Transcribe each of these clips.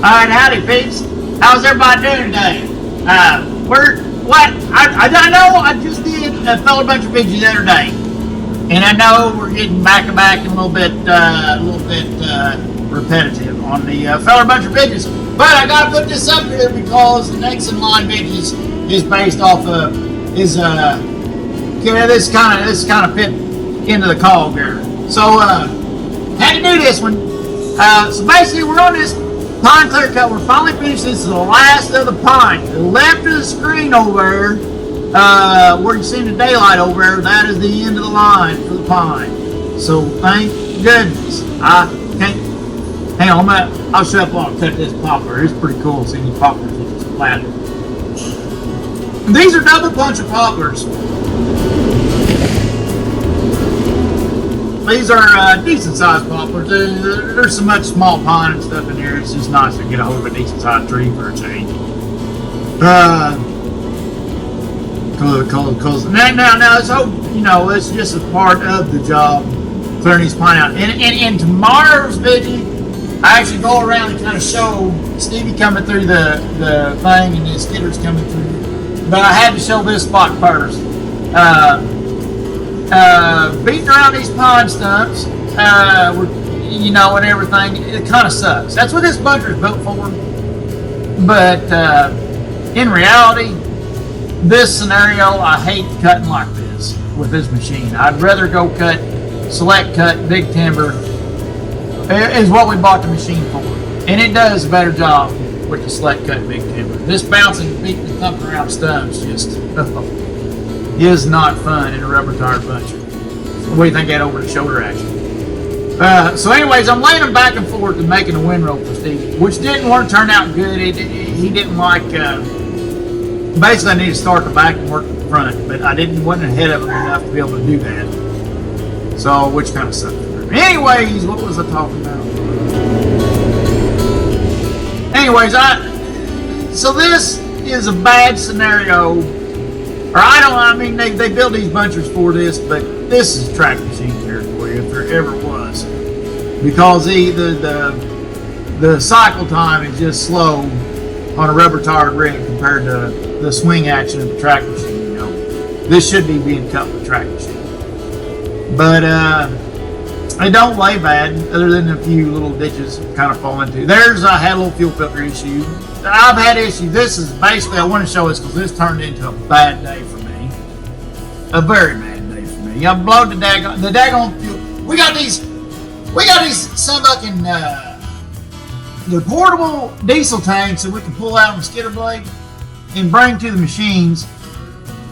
Alright, howdy peeps. How's everybody doing today? I know I just did a fellow bunch of videos the other day. And I know we're getting back and a little bit repetitive on the fellow bunch of videos. But I gotta put this up here because the next in line videos is based off of this kind of fit into the call here. So had to do this one. So basically we're on this pine clear cut. We're finally finished. This is the last of the pine. The left of the screen over there, where you see the daylight over there, that is the end of the line for the pine. So thank goodness. I can't. Hang on, I'll show up while I cut this poplar. It's pretty cool seeing these poplars with this flat. These are double puncher poplars. These are decent sized poplars. There's so much small pine and stuff in here. It's just nice to get a hold of a decent sized tree for a change. Cause now this whole, it's just a part of the job, clearing these pine out. And in tomorrow's video, I actually go around and kind of show Stevie coming through the thing and the skidders coming through. But I had to show this spot first. Beating around these pine stumps, and everything, it kind of sucks. That's what this bunker is built for. But in reality, this scenario, I hate cutting like this with this machine. I'd rather go select cut, big timber, is what we bought the machine for. And it does a better job with the select cut, big timber. This bouncing, beating, and thumping around stumps just is not fun in a rubber tire buncher. What do you think of that over the shoulder action? So anyways, I'm laying them back and forth and making a windrow for Stevie, which didn't turn out good. He didn't like, basically I need to start the back and work the front, but I wasn't ahead of him enough to be able to do that. So, which kind of sucked. Anyways, what was I talking about? Anyways, so this is a bad scenario. They build these bunchers for this, but this is track machine territory if there ever was. Because the cycle time is just slow on a rubber tired rig compared to the swing action of the track machine, This should be being cut with a track machine. But I don't lay bad, other than a few little ditches kind of fall into. I had a little fuel filter issue. I've had issues. This is basically, I want to show this because this turned into a bad day for me. A very bad day for me. I blowed the daggone fuel. We got these they're portable diesel tanks that we can pull out on the skidder blade and bring to the machines.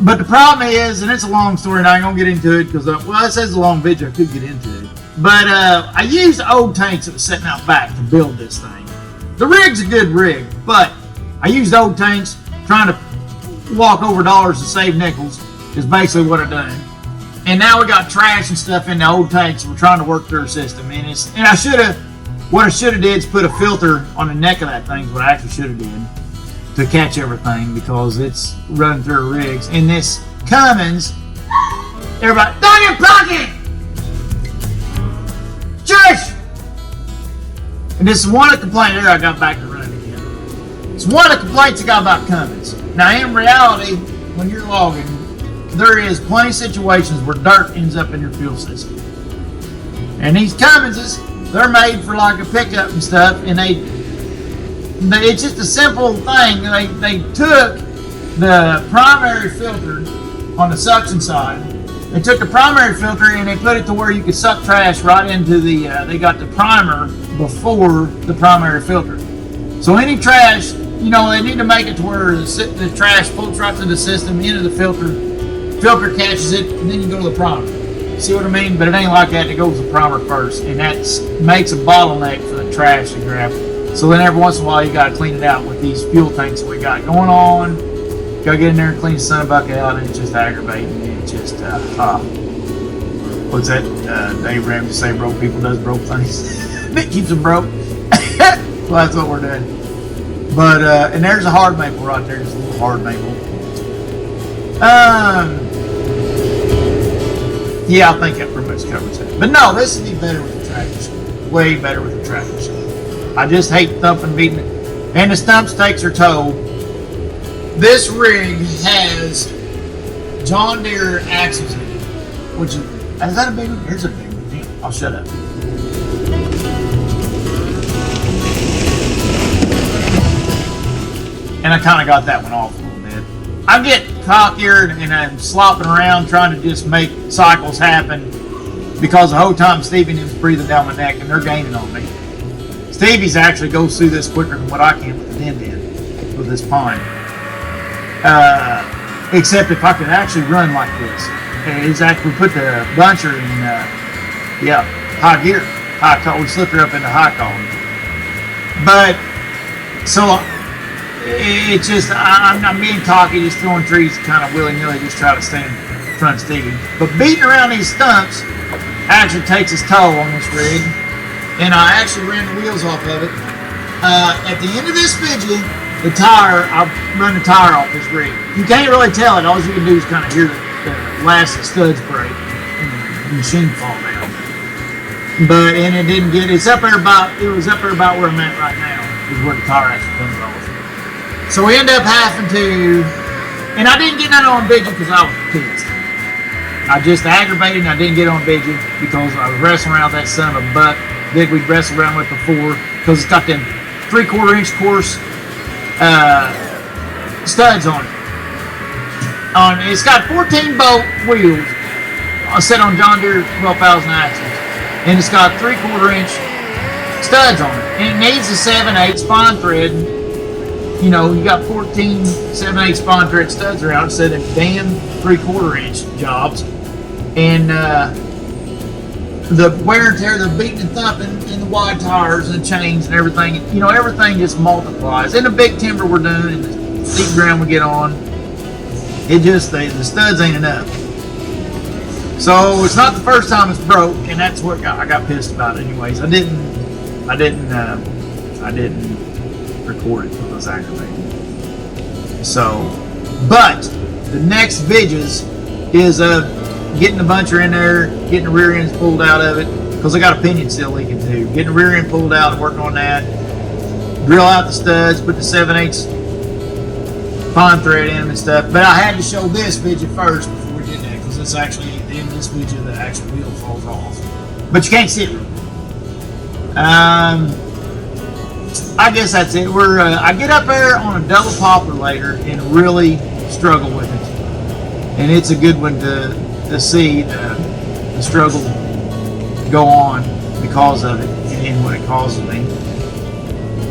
But the problem is, and it's a long story and I ain't going to get into it because, this is a long video, I could get into it. But I used old tanks that was sitting out back to build this thing. The rig's a good rig, but I used old tanks trying to walk over dollars to save nickels is basically what I done. And now we got trash and stuff in the old tanks and we're trying to work through a system. What I should have did is put a filter on the neck of that thing is what I actually should have did to catch everything because it's running through rigs. And this Cummins, everybody, dog your pocket! Shush! And this is one of the complaints I got back to running again. It's one of the complaints I got about Cummins. Now in reality, when you're logging, there is plenty of situations where dirt ends up in your fuel system. And these Cumminses, they're made for like a pickup and stuff, and it's just a simple thing. They took the primary filter on the suction side. They took the primary filter and they put it to where you could suck trash right into they got the primer before the primary filter. So any trash, they need to make it to where the trash floats right through the system, into the filter catches it, and then you go to the primer. See what I mean? But it ain't like that. It goes to the primer first, and that makes a bottleneck for the trash to grab. So then every once in a while you got to clean it out with these fuel tanks that we got going on. Gotta get in there and clean the son of a bucket out, and it's just aggravating. It's just, what's that? Dave Ramsey say broke people does broke things. It keeps them broke. Well, that's what we're doing. But, and there's a hard maple right there. There's a little hard maple. Yeah, I think that pretty much covers it. But no, this would be better with the track machine. Way better with the track machine. I just hate thumping, beating it. and the stump stakes are towed. This rig has John Deere axles in it, which is that a big one? Here's a big one. I'll shut up. And I kind of got that one off a little bit. I get cock-eared and I'm slopping around trying to just make cycles happen because the whole time Stevie and him's breathing down my neck and they're gaining on me. Stevie's actually goes through this quicker than what I can with the din with this pine. Except if I could actually run like this. He's actually put the buncher in, high gear. High call. We slipped her up into high call. But, so, it's just, I'm being cocky, just throwing trees kind of willy-nilly, just try to stand in front of Stevie. But beating around these stumps actually takes its toll on this rig. And I actually ran the wheels off of it. At the end of this video, the tire, I'll run the tire off this rig. You can't really tell it. All you can do is kind of hear the last of the studs break and the machine fall down. But, and it didn't get, it was up there about where I'm at right now, is where the tire actually comes off. So we end up having to, and I didn't get that on video because I was pissed. I just aggravated and I didn't get on video because I was wrestling around with that son of a buck that we'd wrestled around with before because it's got them 3/4 inch course studs on it. It's got 14 bolt wheels set on John Deere 12,000 axles, and it's got 3/4 inch studs on it, and it needs a 7/8 spawn thread. You know, you got 14 7/8 spawn thread studs around instead of damn 3/4 inch jobs, and the wear and tear, the beating and thumping, and the wide tires and chains and everything, you know, everything just multiplies. And the big timber we're doing and the steep ground we get on, it just, the studs ain't enough. So it's not the first time it's broke, and that's what I got pissed about anyways. I didn't record it because I was aggravated. So, but the next videos is getting the buncher in there, getting the rear ends pulled out of it, because I got a pinion still leaking too. Getting the rear end pulled out and working on that. Drill out the studs, put the 7/8 pine thread in them and stuff. But I had to show this video first before we did that, because it's actually at the end of this video the actual wheel falls off. But you can't see it. I guess that's it. I get up there on a double poplar later and really struggle with it. And it's a good one to see the struggle go on because of it and what it causes me.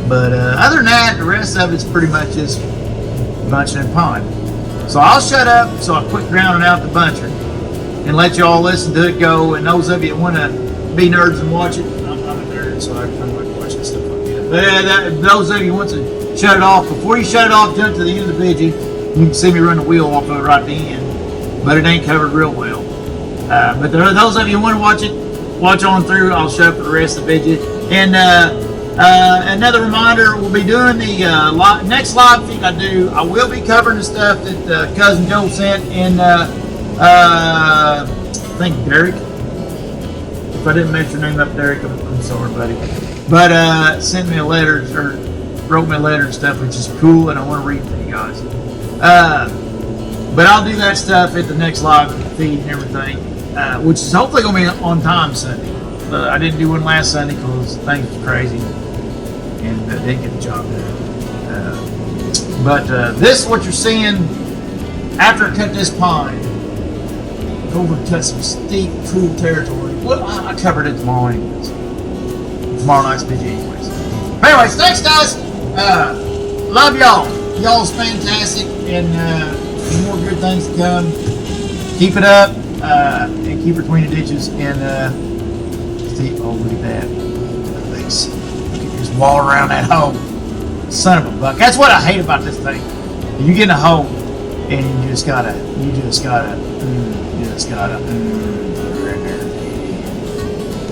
But other than that, the rest of it's pretty much just bunching and pine. So I'll shut up so I quit drowning out the buncher and let you all listen to it go. And those of you that want to be nerds and watch it, I'm a nerd, so I kind of like watching stuff like that. But those of you who want to shut it off, before you shut it off, jump to the end of the video. You can see me run the wheel off of it right at the end, but it ain't covered real well. But those of you who want to watch it, watch on through. I'll shut up for the rest of the video. And another reminder, we'll be doing the next live feed I do. I will be covering the stuff that Cousin Joe sent, and I think Derek. If I didn't mention your name up, Derek, I'm sorry, buddy. But sent me a letter, or wrote me a letter and stuff, which is cool, and I want to read it to you guys. But I'll do that stuff at the next live feed and everything, which is hopefully going to be on time Sunday. But I didn't do one last Sunday because things were crazy and didn't get the job done. But this is what you're seeing after I cut this pine. Over and cut some steep, cool territory. Well, I covered it tomorrow anyways. Tomorrow night's video anyways. But anyways, thanks guys. Love y'all. Y'all's fantastic, and more good things to come. Keep it up, and keep between the ditches, and see, oh look at that. Look at this wall around that hole. Son of a buck. That's what I hate about this thing. You get in a hole, and you just gotta right there.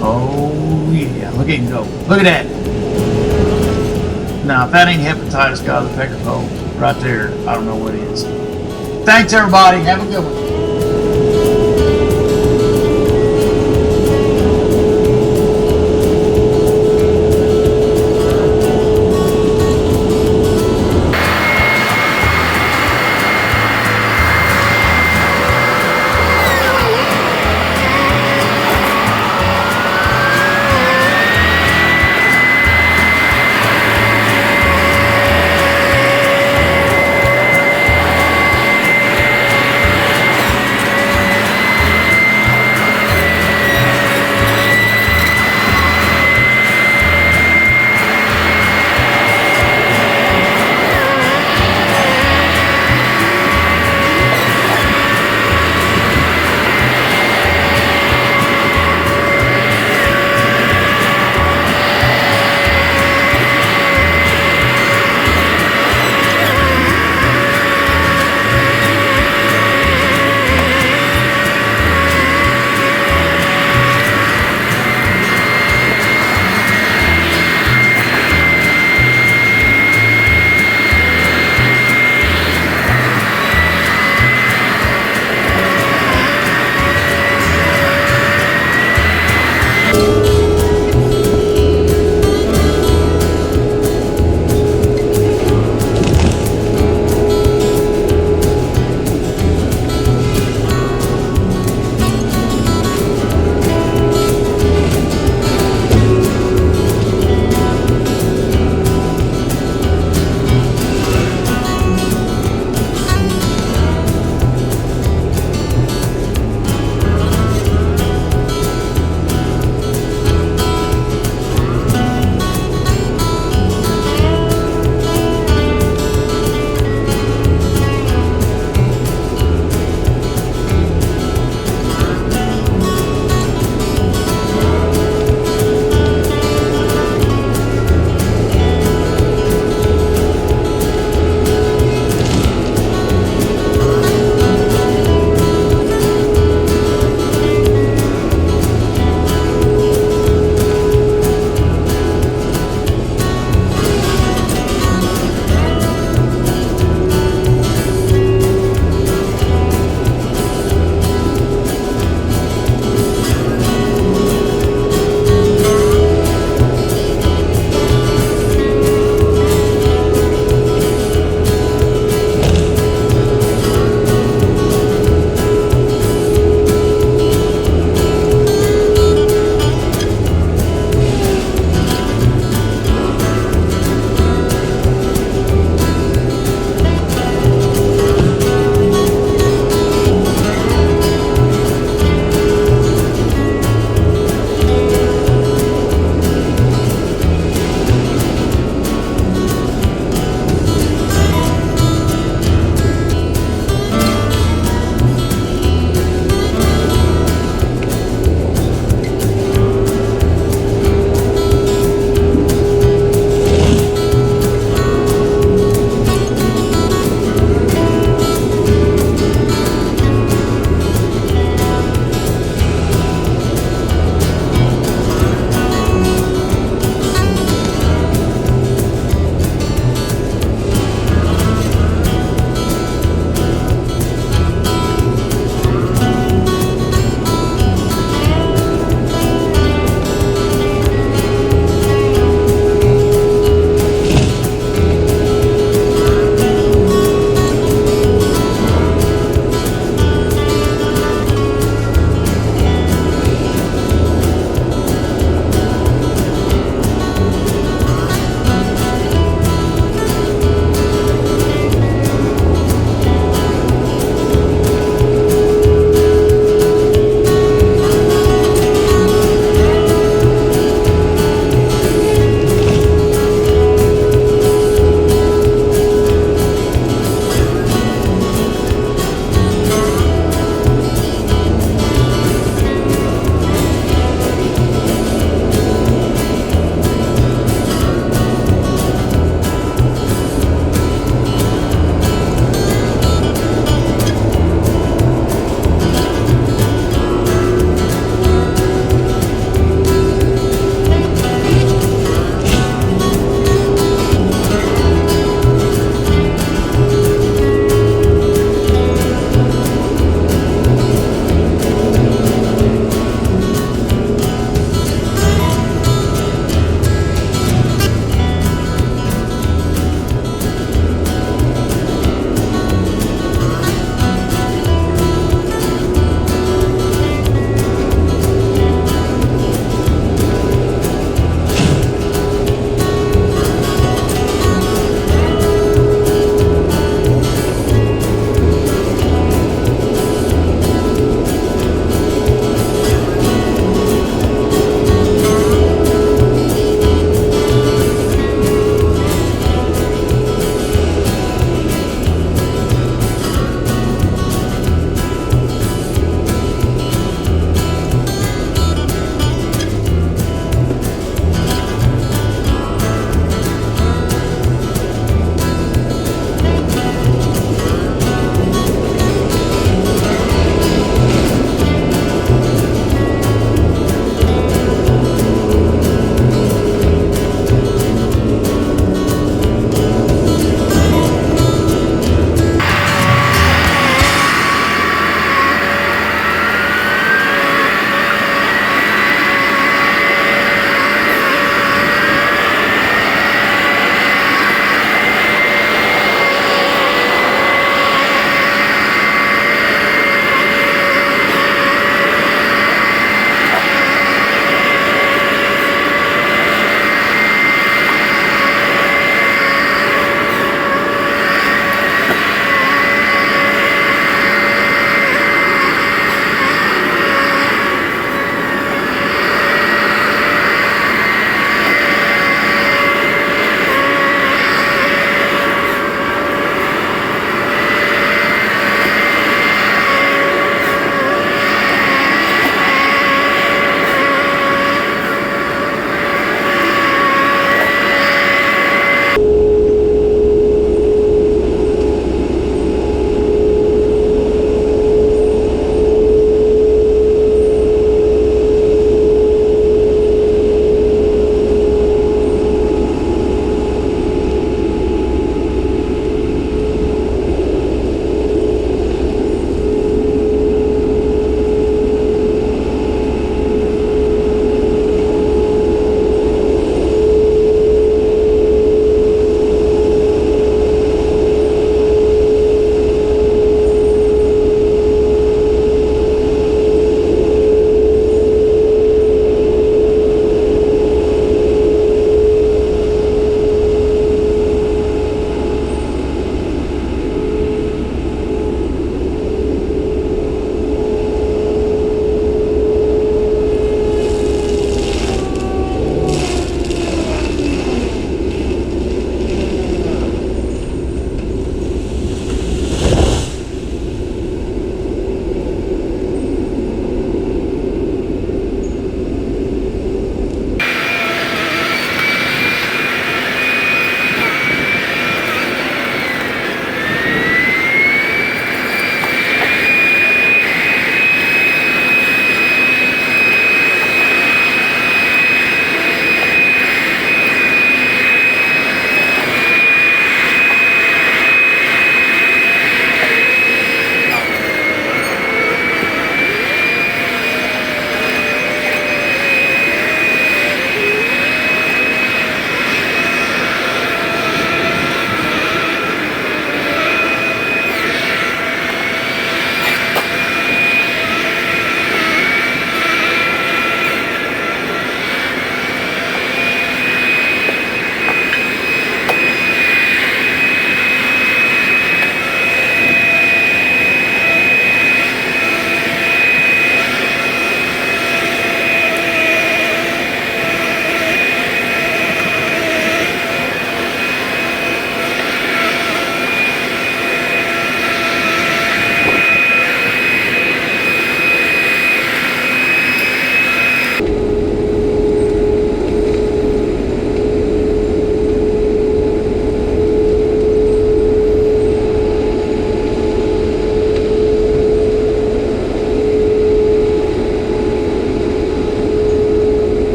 Oh yeah, look at him go. Look at that. Now, if that ain't hepatitis, God, the pecker pole right there, I don't know what it is. Thanks everybody. Have a good one.